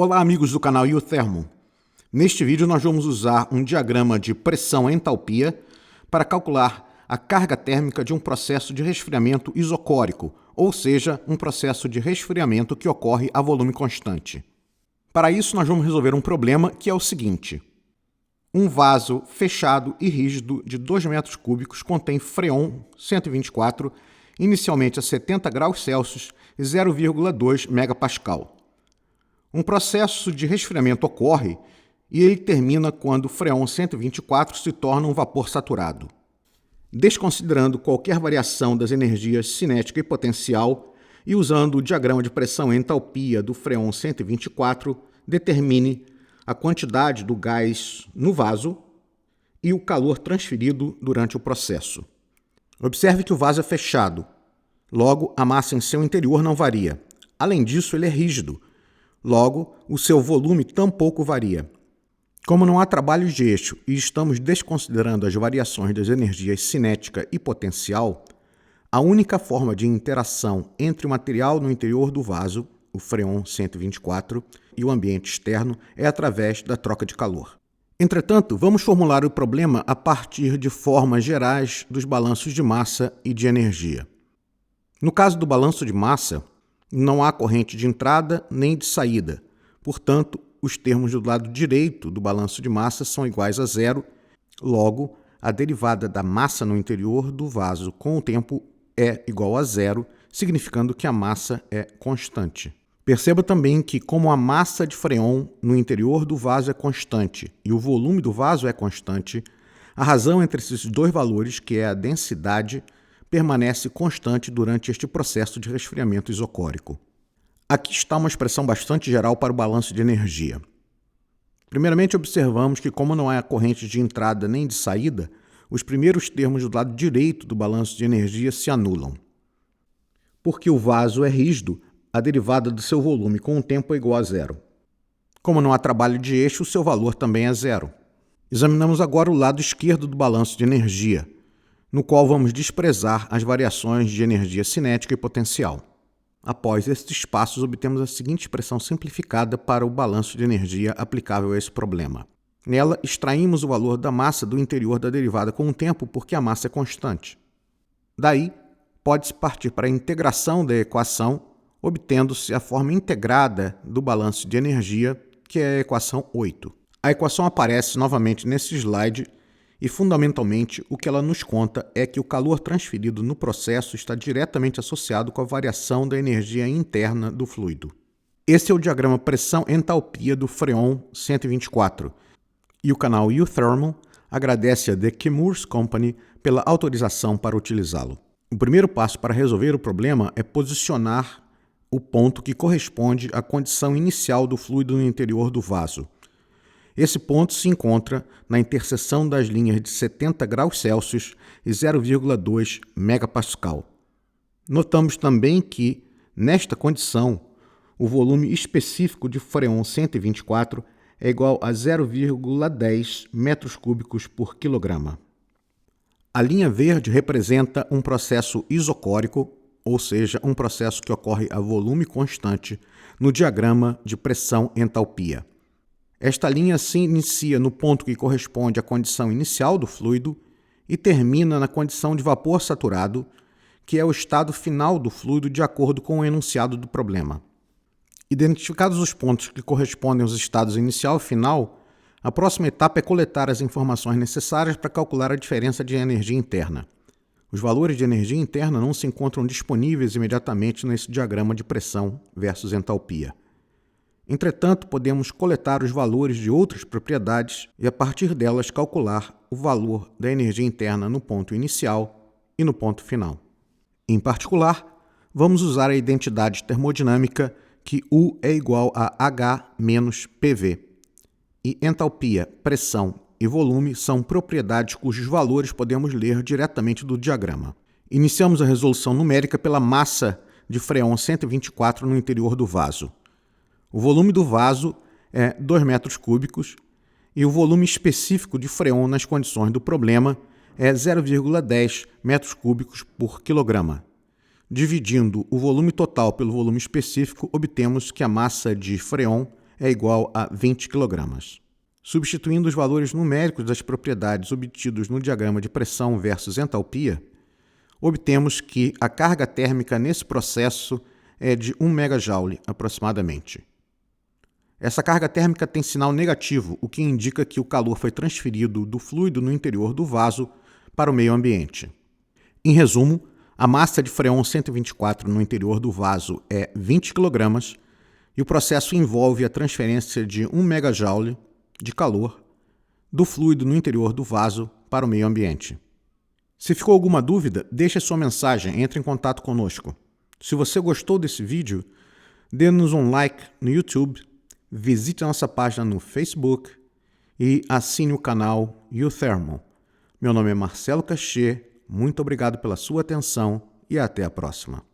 Olá, amigos do canal Iothermo. Neste vídeo nós vamos usar um diagrama de pressão-entalpia para calcular a carga térmica de um processo de resfriamento isocórico, ou seja, um processo de resfriamento que ocorre a volume constante. Para isso nós vamos resolver um problema que é o seguinte. Um vaso fechado e rígido de 2 metros cúbicos contém freon 124, inicialmente a 70 graus Celsius e 0,2 megapascal. Um processo de resfriamento ocorre e ele termina quando o freon 124 se torna um vapor saturado. Desconsiderando qualquer variação das energias cinética e potencial e usando o diagrama de pressão-entalpia do freon 124, determine a quantidade do gás no vaso e o calor transferido durante o processo. Observe que o vaso é fechado, logo a massa em seu interior não varia. Além disso, ele é rígido, logo o seu volume tampouco varia. Como não há trabalhos de eixo e estamos desconsiderando as variações das energias cinética e potencial, a única forma de interação entre o material no interior do vaso, o freon 124, e o ambiente externo é através da troca de calor. Entretanto, vamos formular o problema a partir de formas gerais dos balanços de massa e de energia. No caso do balanço de massa, não há corrente de entrada nem de saída. Portanto, os termos do lado direito do balanço de massa são iguais a zero. Logo, a derivada da massa no interior do vaso com o tempo é igual a zero, significando que a massa é constante. Perceba também que, como a massa de freon no interior do vaso é constante e o volume do vaso é constante, a razão entre esses dois valores, que é a densidade, permanece constante durante este processo de resfriamento isocórico. Aqui está uma expressão bastante geral para o balanço de energia. Primeiramente, observamos que, como não há corrente de entrada nem de saída, os primeiros termos do lado direito do balanço de energia se anulam. Porque o vaso é rígido, a derivada do seu volume com o tempo é igual a zero. Como não há trabalho de eixo, o seu valor também é zero. Examinamos agora o lado esquerdo do balanço de energia, no qual vamos desprezar as variações de energia cinética e potencial. Após estes passos, obtemos a seguinte expressão simplificada para o balanço de energia aplicável a esse problema. Nela, extraímos o valor da massa do interior da derivada com o tempo, porque a massa é constante. Daí, pode-se partir para a integração da equação, obtendo-se a forma integrada do balanço de energia, que é a equação 8. A equação aparece novamente nesse slide e, fundamentalmente, o que ela nos conta é que o calor transferido no processo está diretamente associado com a variação da energia interna do fluido. Esse é o diagrama pressão-entalpia do freon 124, e o canal Iothermo agradece a The Chemours Company pela autorização para utilizá-lo. O primeiro passo para resolver o problema é posicionar o ponto que corresponde à condição inicial do fluido no interior do vaso. Esse ponto se encontra na interseção das linhas de 70 graus Celsius e 0,2 megapascal. Notamos também que, nesta condição, o volume específico de freon 124 é igual a 0,10 metros cúbicos por quilograma. A linha verde representa um processo isocórico, ou seja, um processo que ocorre a volume constante no diagrama de pressão-entalpia. Esta linha se inicia no ponto que corresponde à condição inicial do fluido e termina na condição de vapor saturado, que é o estado final do fluido de acordo com o enunciado do problema. Identificados os pontos que correspondem aos estados inicial e final, a próxima etapa é coletar as informações necessárias para calcular a diferença de energia interna. Os valores de energia interna não se encontram disponíveis imediatamente nesse diagrama de pressão versus entalpia. Entretanto, podemos coletar os valores de outras propriedades e, a partir delas, calcular o valor da energia interna no ponto inicial e no ponto final. Em particular, vamos usar a identidade termodinâmica que U é igual a H menos PV. E entalpia, pressão e volume são propriedades cujos valores podemos ler diretamente do diagrama. Iniciamos a resolução numérica pela massa de freon 124 no interior do vaso. O volume do vaso é 2 metros cúbicos e o volume específico de freon nas condições do problema é 0,10 metros cúbicos por quilograma. Dividindo o volume total pelo volume específico, obtemos que a massa de freon é igual a 20 kg. Substituindo os valores numéricos das propriedades obtidos no diagrama de pressão versus entalpia, obtemos que a carga térmica nesse processo é de 1 MJ aproximadamente. Essa carga térmica tem sinal negativo, o que indica que o calor foi transferido do fluido no interior do vaso para o meio ambiente. Em resumo, a massa de freon 124 no interior do vaso é 20 kg e o processo envolve a transferência de 1 MJ de calor do fluido no interior do vaso para o meio ambiente. Se ficou alguma dúvida, deixe sua mensagem, entre em contato conosco. Se você gostou desse vídeo, dê-nos um like no YouTube, visite a nossa página no Facebook e assine o canal UThermal. Meu nome é Marcelo Cachê, muito obrigado pela sua atenção e até a próxima.